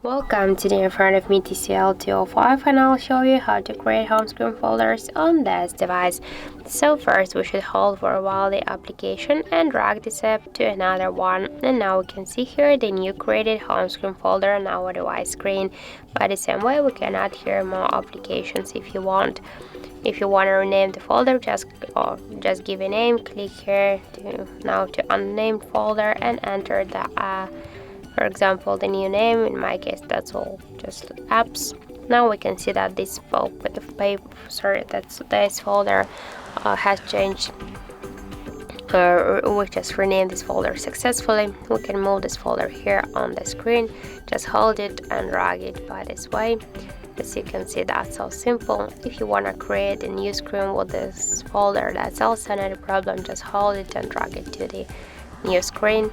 Welcome. Today in front of me TCL 205 and I'll show you how to create home screen folders on this device. So first we should hold for a while the application and drag this app to another one, and now we can see here the new created home screen folder on our device screen. By the same way we can add here more applications if you want. If you want to rename the folder, just give a name, click here to unnamed folder and enter the for example the new name. In my case that's all just apps. Now we can see that this folder has changed. We just renamed this folder successfully. We can move this folder here on the screen, just hold it and drag it by this way. As you can see, that's so simple. If you want to create a new screen with this folder, that's also not a problem. Just hold it and drag it to the new screen.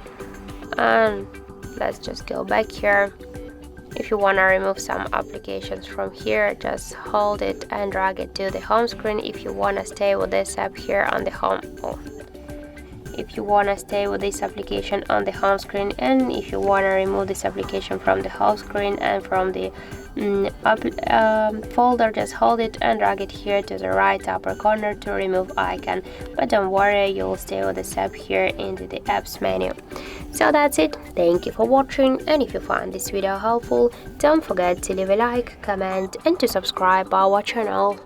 And let's just go back here. If you want to remove some applications from here, just hold it and drag it to the home screen. If you want to stay with this app here on the home, if you want to stay with this application on the home screen, and if you want to remove this application from the home screen and from the folder, just hold it and drag it here to the right upper corner to remove icon. But don't worry, you will stay with this app here into the apps menu. So that's it. Thank you for watching, and if you find this video helpful, don't forget to leave a like, comment and to subscribe our channel.